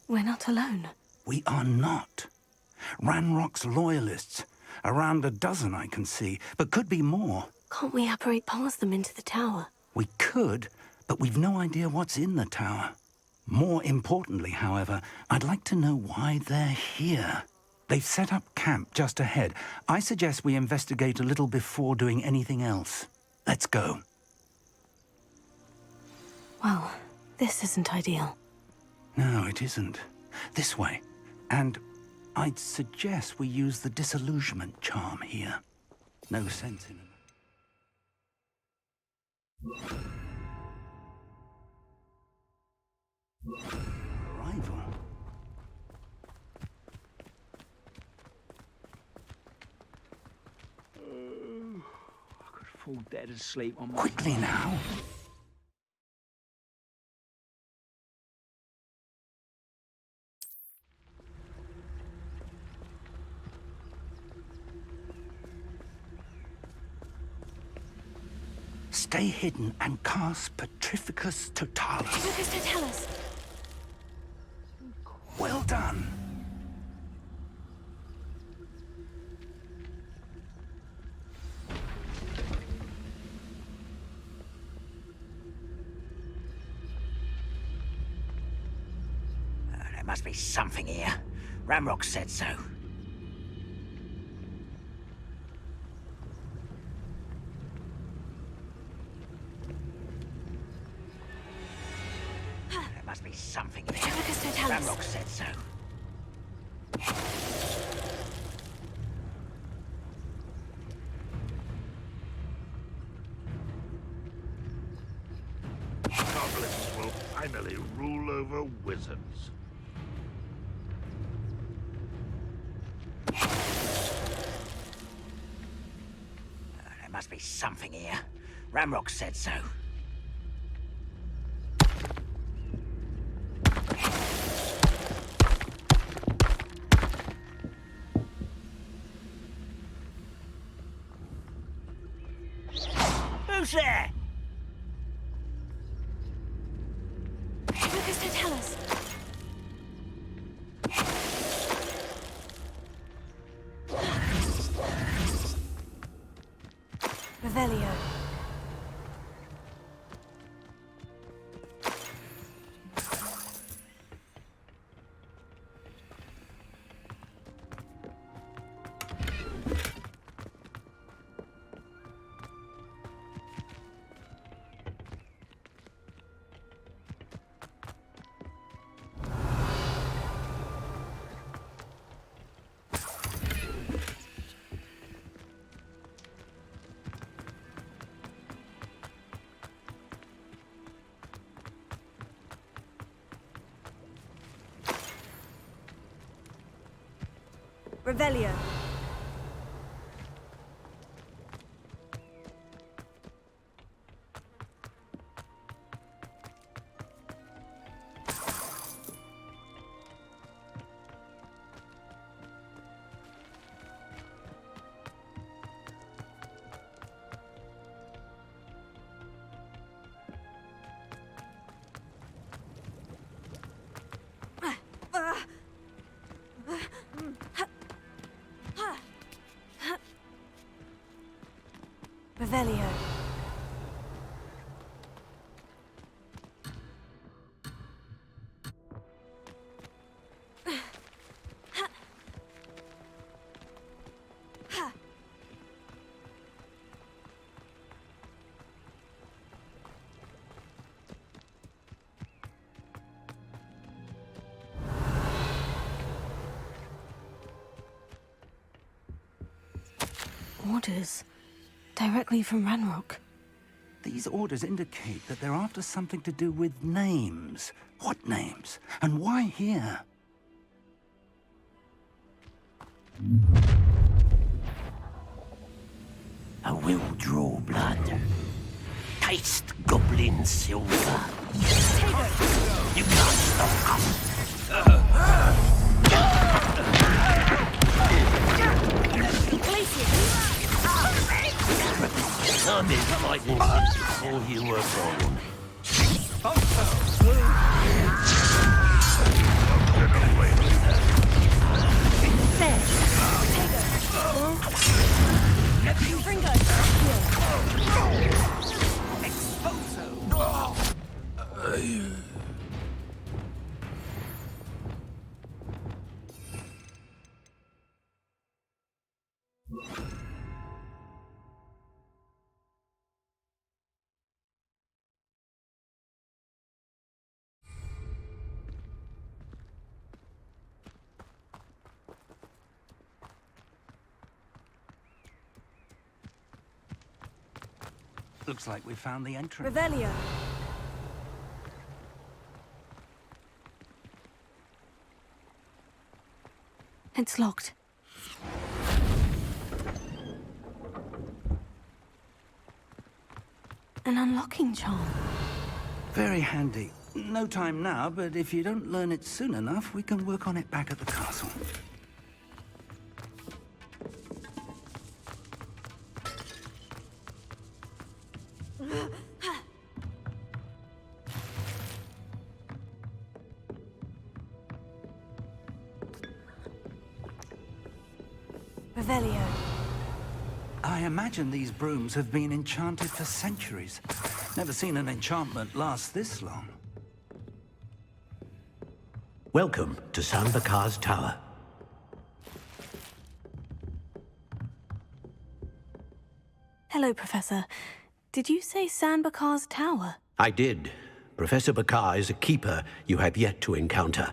We're not alone. We are not. Ranrock's loyalists. Around a dozen I can see, but could be more. Can't we apparate past them into the tower? We could, but we've no idea what's in the tower. More importantly, however, I'd like to know why they're here. They've set up camp just ahead. I suggest we investigate a little before doing anything else. Let's go. Well, this isn't ideal. No, it isn't. This way. And I'd suggest we use the disillusionment charm here. No sense in it. Arrival. I could fall dead asleep on my... Quickly now. Stay hidden and cast Petrificus Totalis. Petrificus Totalis. Well done. There must be something here. Ramrock said so. Must be something here. Ramrock said so. Goblins will finally rule over wizards. There must be something here. Ramrock said so. Who's there? Petrificus Totalis. Revelio. Revelio. Revelio. Orders. Directly from Ranrock. These orders indicate that they're after something to do with names. What names? And why here? I will draw blood. Taste goblin silver. You can't stop us. I've been fighting since before you were born. Looks like we found the entrance. Revelio. It's locked. An unlocking charm. Very handy. No time now, but if you don't learn it soon enough, we can work on it back at the castle. Revelio. I imagine these brooms have been enchanted for centuries. Never seen an enchantment last this long. Welcome to San Bakar's Tower. Hello, Professor. Did you say San Bakar's Tower? I did. Professor Bakar is a keeper you have yet to encounter.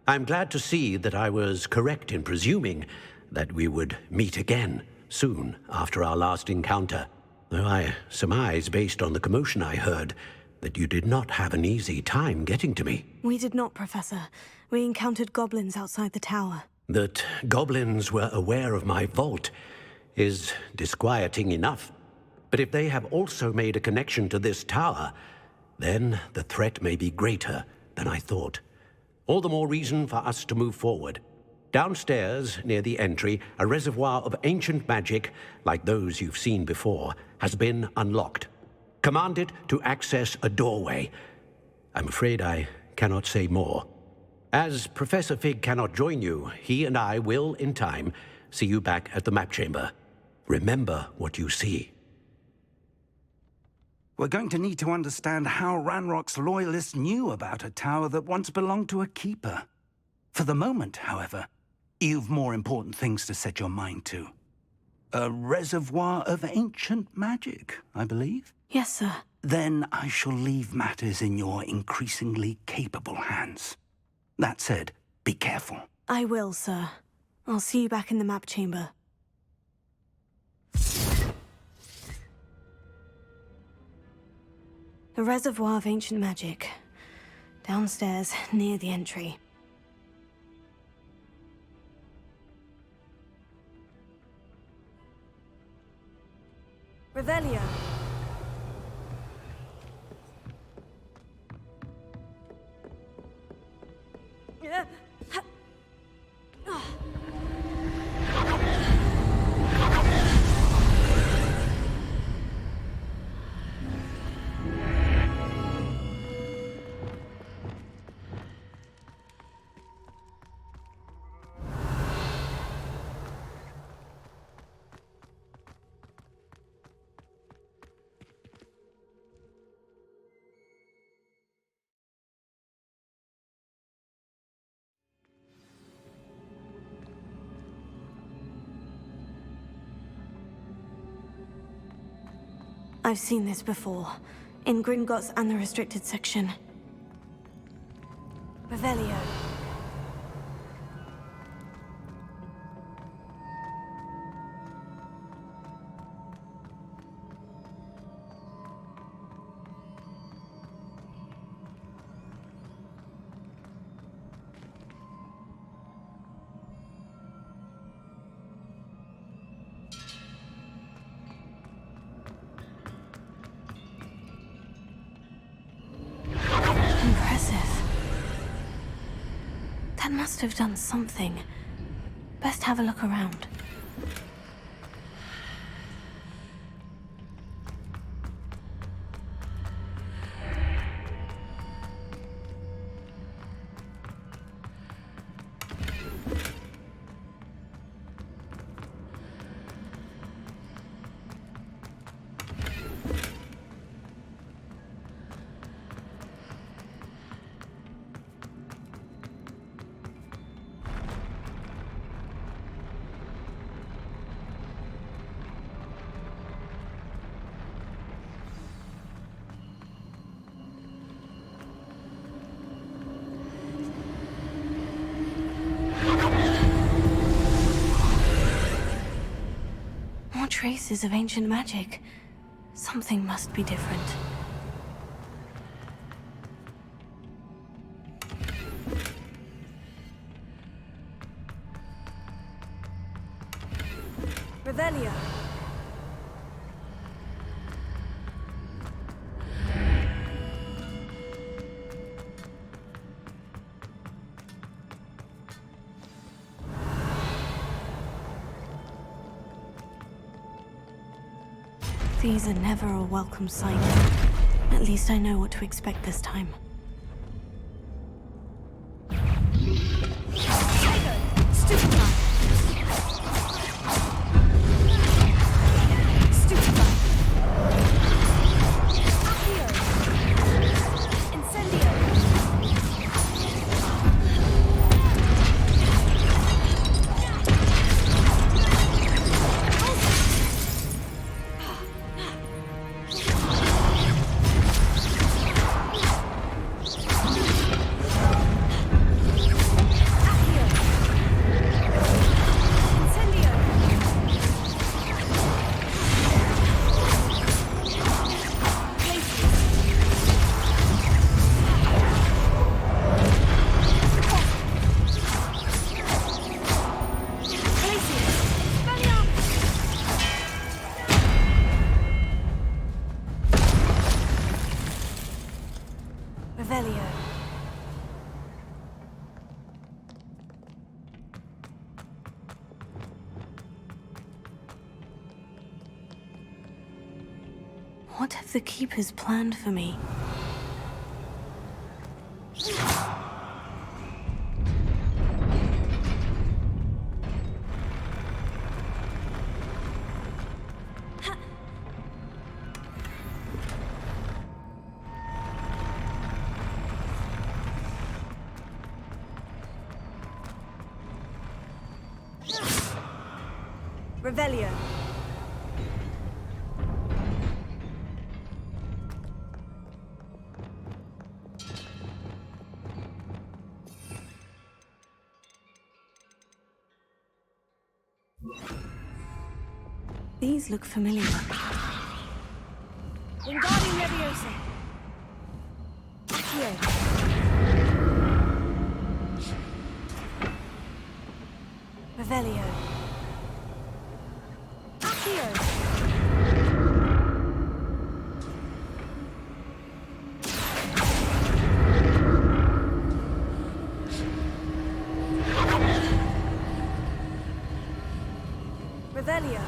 I'm glad to see that I was correct in presuming that we would meet again soon after our last encounter. Though I surmise, based on the commotion I heard, that you did not have an easy time getting to me. We did not, Professor. We encountered goblins outside the tower. That goblins were aware of my vault is disquieting enough. But if they have also made a connection to this tower, then the threat may be greater than I thought. All the more reason for us to move forward. Downstairs, near the entry, a reservoir of ancient magic, like those you've seen before, has been unlocked. Command it to access a doorway. I'm afraid I cannot say more. As Professor Fig cannot join you, he and I will, in time, see you back at the map chamber. Remember what you see. We're going to need to understand how Ranrock's loyalists knew about a tower that once belonged to a keeper. For the moment, however, you've more important things to set your mind to. A reservoir of ancient magic, I believe? Yes, sir. Then I shall leave matters in your increasingly capable hands. That said, be careful. I will, sir. I'll see you back in the map chamber. A reservoir of ancient magic. Downstairs, near the entry. Revelio. I've seen this before, in Gringotts and the restricted section. Revelio. Impressive. That must have done something. Best have a look around. traces of ancient magic. Something must be different. Revelio. These are never a welcome sight. At least I know what to expect this time. What have the Keepers planned for me? Revelio. These look familiar. Wingardium Leviosa. Accio. Revelio. Accio. Revelio.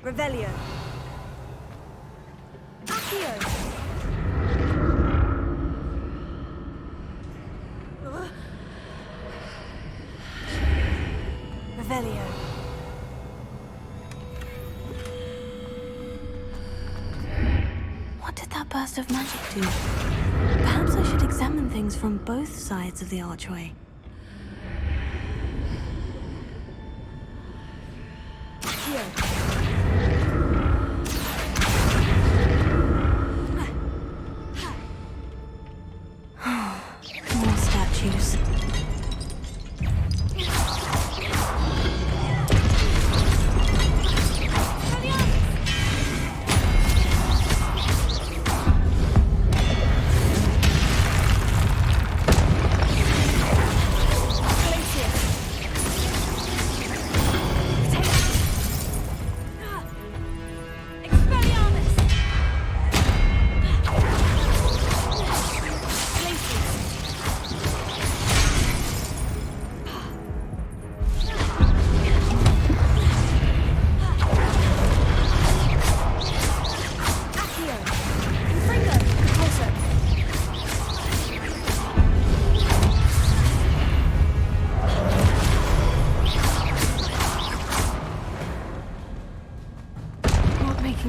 Revelio. Accio. Revelio. What did that burst of magic do? Perhaps I should examine things from both sides of the archway. Accio. More statues.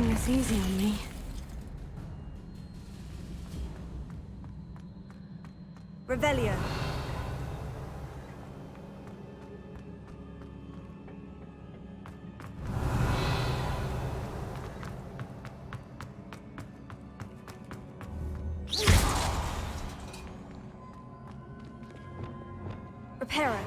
taking this easy on me. Revelio. Reparo.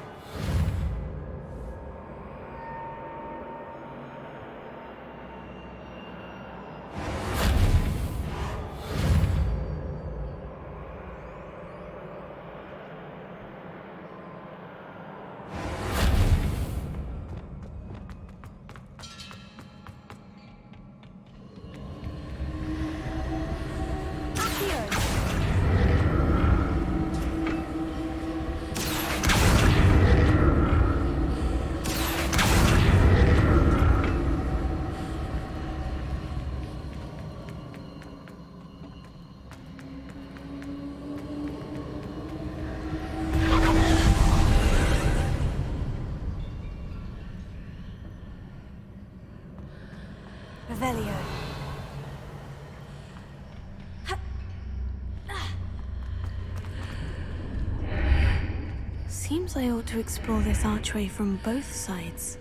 Revelio. Seems I ought to explore this archway from both sides.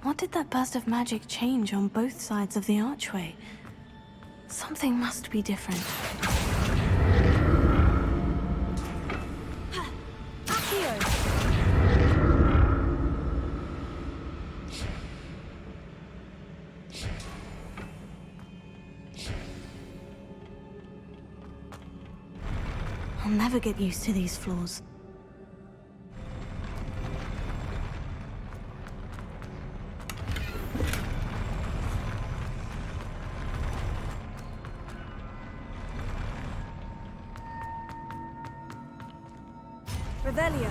What did that burst of magic change on both sides of the archway? Something must be different. I'll never get used to these floors. Revelio.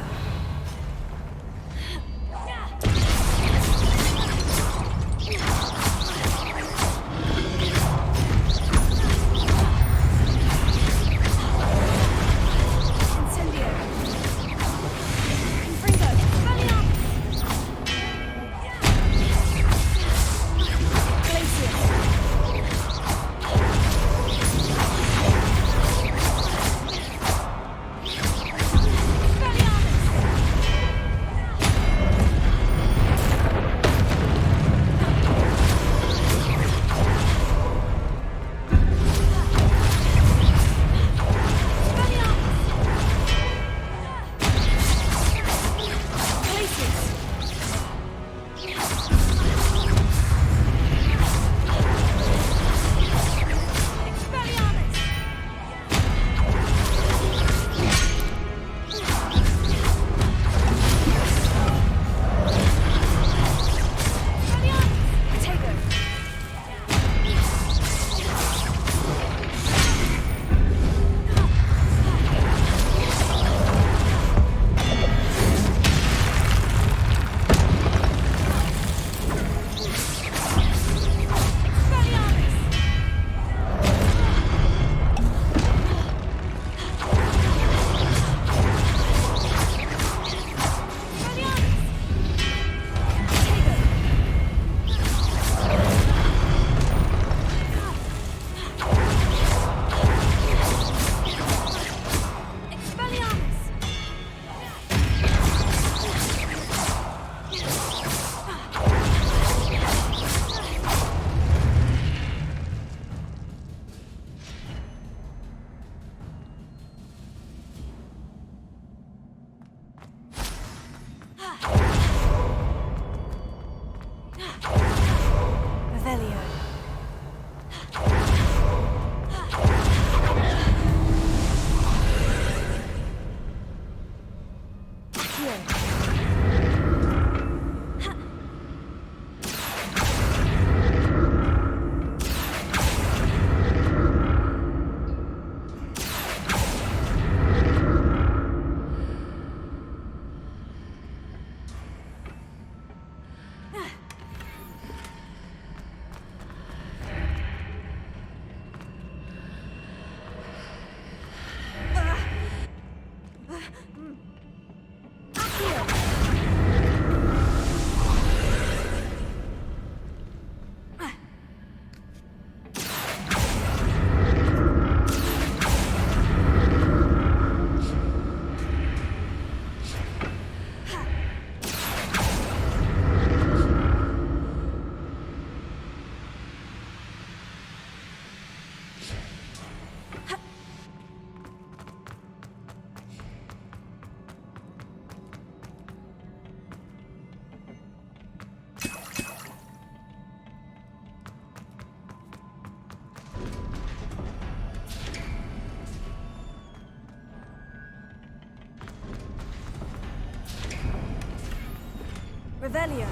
Revelio.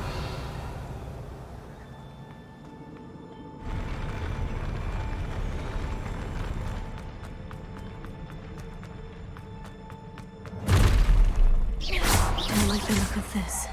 I like the look of this.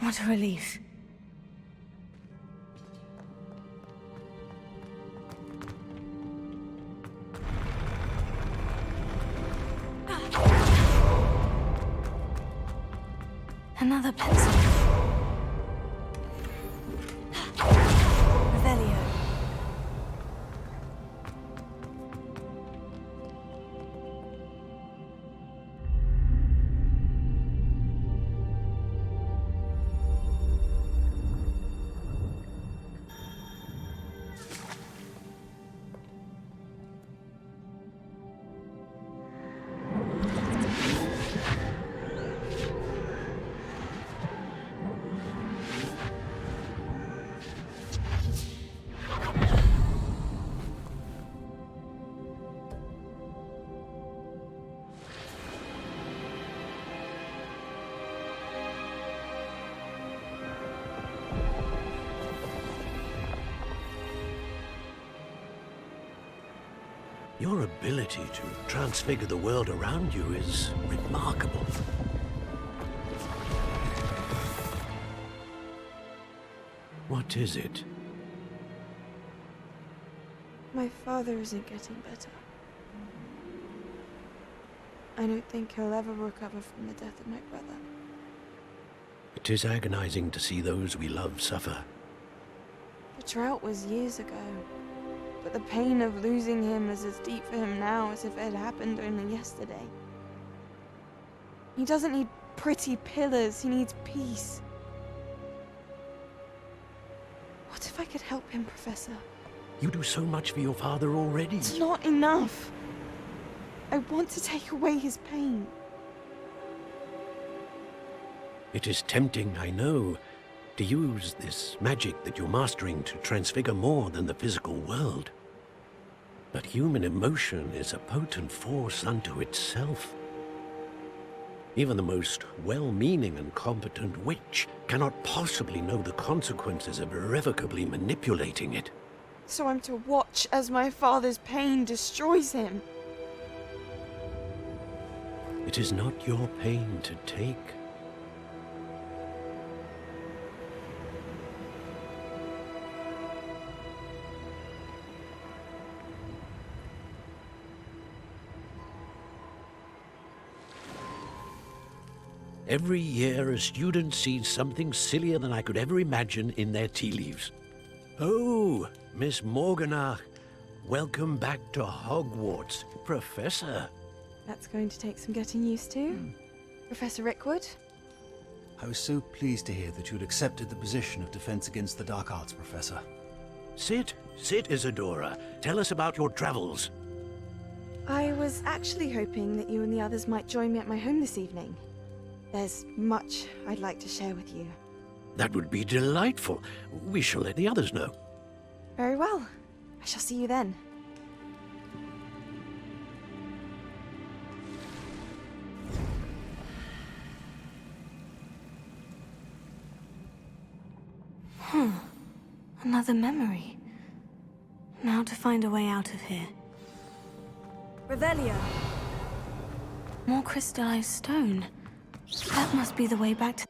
What a relief. Another pencil. Revelio. Your ability to transfigure the world around you is remarkable. What is it? My father isn't getting better. I don't think he'll ever recover from the death of my brother. It is agonizing to see those we love suffer. The drought was years ago, but the pain of losing him is as deep for him now as if it had happened only yesterday. He doesn't need pretty pillars, he needs peace. What if I could help him, Professor? You do so much for your father already. It's not enough. I want to take away his pain. It is tempting, I know, to use this magic that you're mastering to transfigure more than the physical world. But human emotion is a potent force unto itself. Even the most well-meaning and competent witch cannot possibly know the consequences of irrevocably manipulating it. So I'm to watch as my father's pain destroys him. It is not your pain to take. Every year, a student sees something sillier than I could ever imagine in their tea leaves. Oh, Miss Morganach, welcome back to Hogwarts, Professor. That's going to take some getting used to. Professor Rickwood? I was so pleased to hear that you'd accepted the position of Defense Against the Dark Arts, Professor. Sit, Isadora. Tell us about your travels. I was actually hoping that you and the others might join me at my home this evening. There's much I'd like to share with you. That would be delightful. We shall let the others know. Very well. I shall see you then. Another memory. Now to find a way out of here. Revelio. More crystallized stone. That must be the way back to...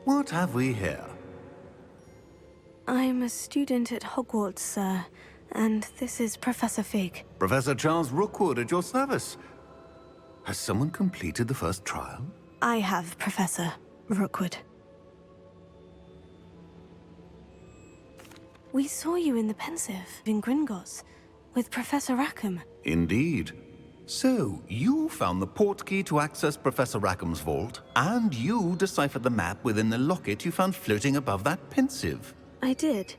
What have we here? I'm a student at Hogwarts, sir. And this is Professor Fig. Professor Charles Rookwood at your service. Has someone completed the first trial? I have, Professor Rookwood. We saw you in the Pensive in Gringotts with Professor Rackham. Indeed. So, you found the portkey to access Professor Rackham's vault, and you deciphered the map within the locket you found floating above that Pensive. I did.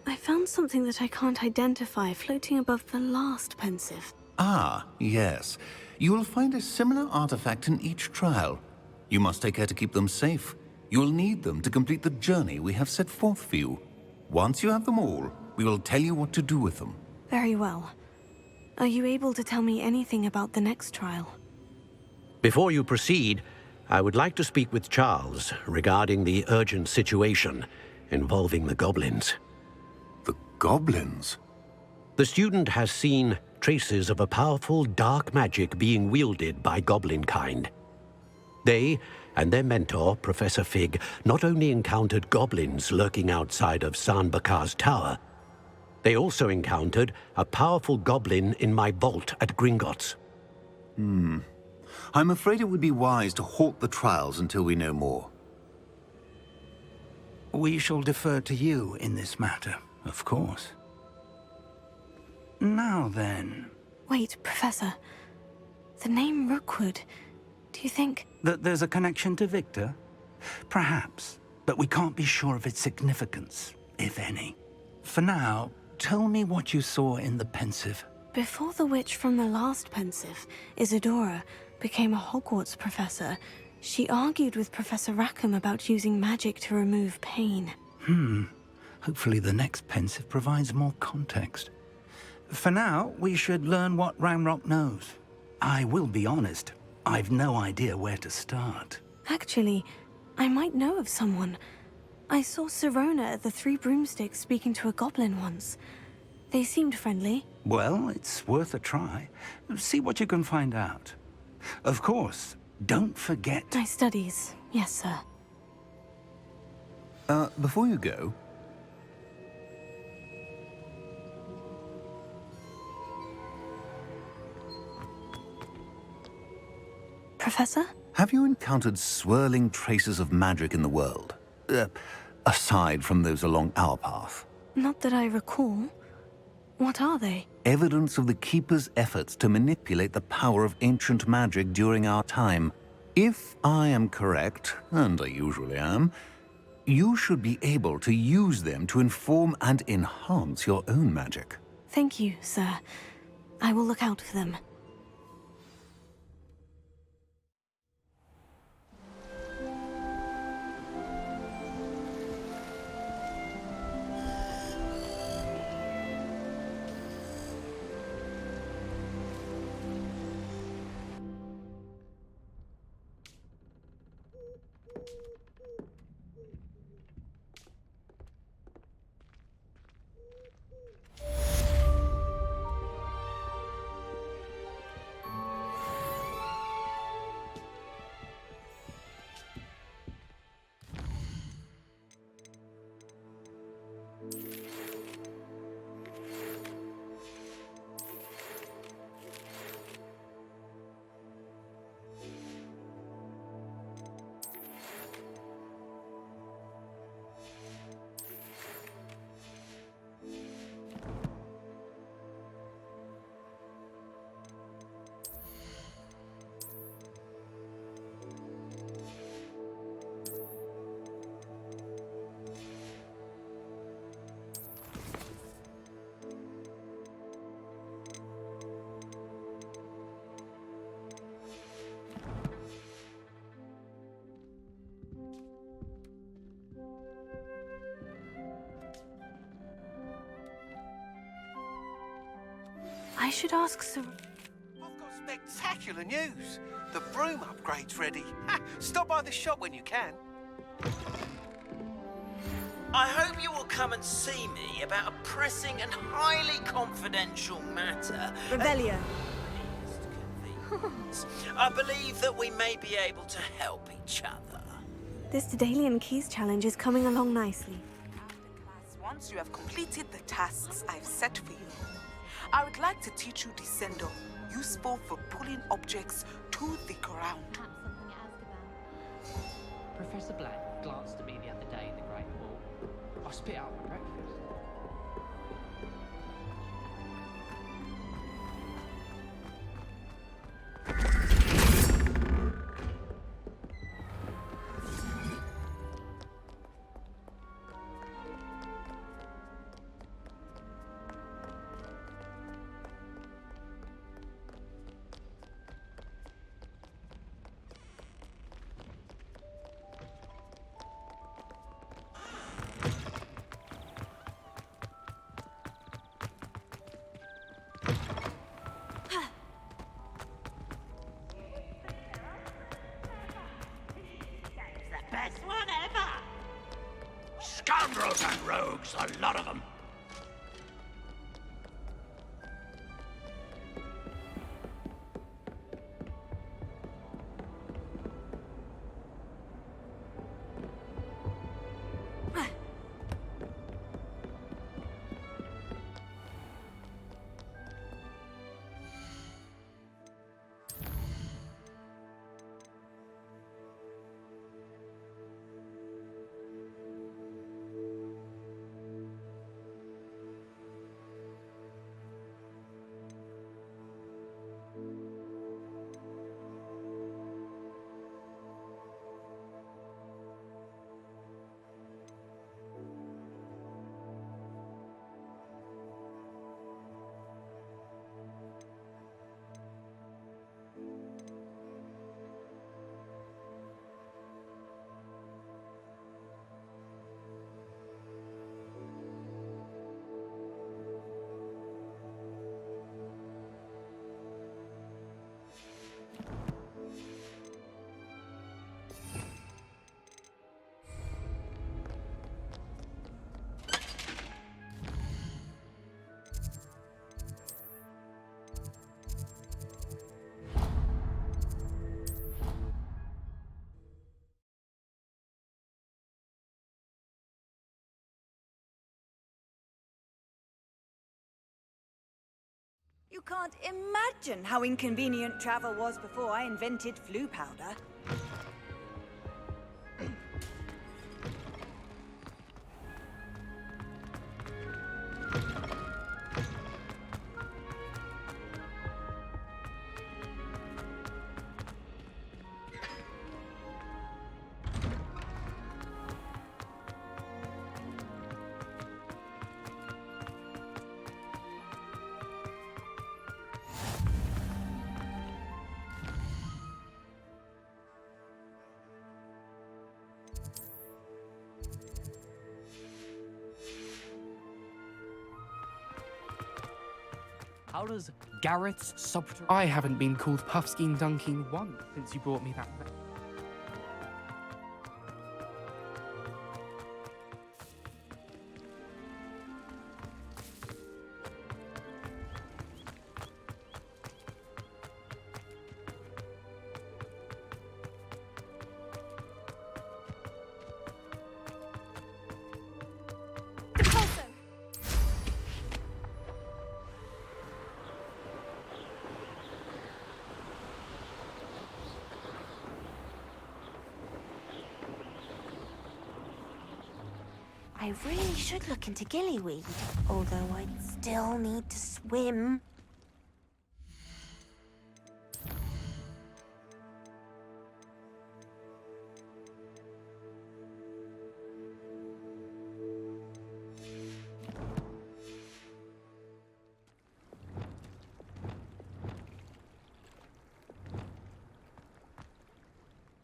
I found something that I can't identify floating above the last Pensive. Ah, yes. You will find a similar artifact in each trial. You must take care to keep them safe. You will need them to complete the journey we have set forth for you. Once you have them all, we will tell you what to do with them. Very well. Are you able to tell me anything about the next trial? Before you proceed, I would like to speak with Charles regarding the urgent situation involving the goblins. The goblins? The student has seen traces of a powerful dark magic being wielded by goblin kind. They and their mentor, Professor Fig, not only encountered goblins lurking outside of San Bakar's tower, they also encountered a powerful goblin in my vault at Gringotts. I'm afraid it would be wise to halt the trials until we know more. We shall defer to you in this matter, of course. Now then... Wait, Professor. The name Rookwood. Do you think... That there's a connection to Victor? Perhaps, but we can't be sure of its significance, if any. For now, tell me what you saw in the Pensive. Before the witch from the last Pensive, Isadora, became a Hogwarts professor, she argued with Professor Rackham about using magic to remove pain. Hopefully the next Pensive provides more context. For now, we should learn what Ranrock knows. I will be honest, I've no idea where to start. Actually, I might know of someone. I saw Sirona at the Three Broomsticks speaking to a goblin once. They seemed friendly. Well, it's worth a try. See what you can find out. Of course, don't forget... My studies, yes, sir. Before you go... Professor? Have you encountered swirling traces of magic in the world? Aside from those along our path? Not that I recall. What are they? Evidence of the Keeper's efforts to manipulate the power of ancient magic during our time. If I am correct, and I usually am, you should be able to use them to inform and enhance your own magic. Thank you, sir. I will look out for them. I should ask Sir... I've got spectacular news. The broom upgrade's ready. Stop by the shop when you can. I hope you will come and see me about a pressing and highly confidential matter. Revelio. I believe that we may be able to help each other. This Daedalian Keys challenge is coming along nicely. Once you have completed the tasks I've set for you, I would like to teach you Descendo, useful for pulling objects to the ground. Professor Black glanced at me the other day in the Great Hall. I spit out my breakfast. rogues, a lot of them. You can't imagine how inconvenient travel was before I invented flu powder. How does Gareth's subterranean... I haven't been called Puffskein Dunking once since you brought me that... I really should look into gillyweed, although I'd still need to swim.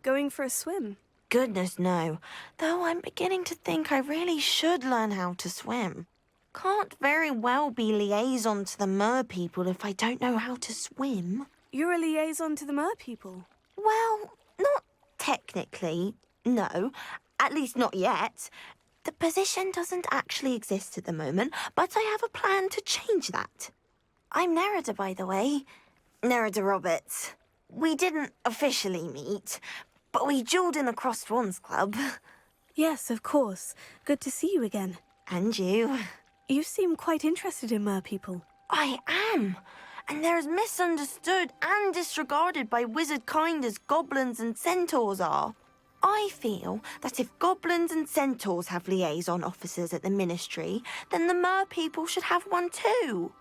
Going for a swim? Goodness, no. Though I'm beginning to think I really should learn how to swim. Can't very well be liaison to the mer people if I don't know how to swim. You're a liaison to the mer people? Well, not technically, no. At least not yet. The position doesn't actually exist at the moment, but I have a plan to change that. I'm Nerida, by the way. Nerida Roberts. We didn't officially meet, but we duelled in the Crossed Wands Club. Yes, of course. Good to see you again. And you. You seem quite interested in mer people. I am. And they're as misunderstood and disregarded by wizard kind as goblins and centaurs are. I feel that if goblins and centaurs have liaison officers at the ministry, then the mer people should have one too.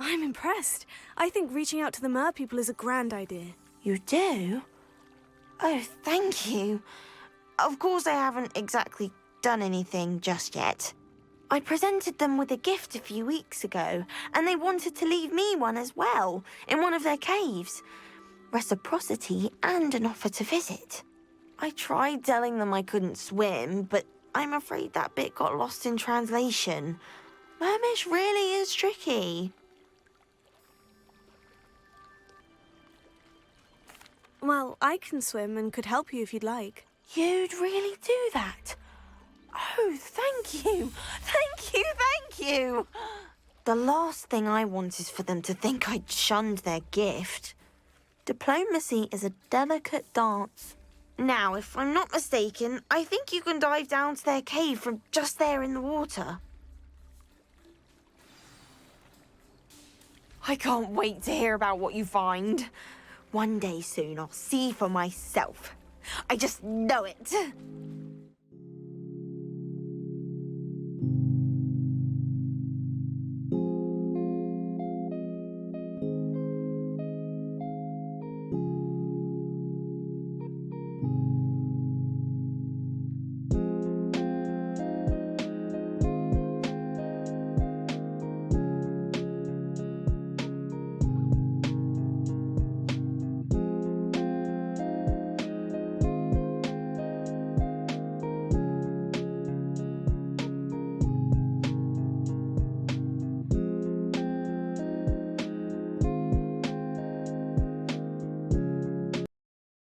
I'm impressed. I think reaching out to the mer people is a grand idea. You do? Oh, thank you. Of course I haven't exactly done anything just yet. I presented them with a gift a few weeks ago, and they wanted to leave me one as well, in one of their caves. Reciprocity and an offer to visit. I tried telling them I couldn't swim, but I'm afraid that bit got lost in translation. Mermish really is tricky. Well, I can swim and could help you if you'd like. You'd really do that? Oh, thank you. Thank you, thank you. The last thing I want is for them to think I'd shunned their gift. Diplomacy is a delicate dance. Now, if I'm not mistaken, I think you can dive down to their cave from just there in the water. I can't wait to hear about what you find. One day soon I'll see for myself. I just know it.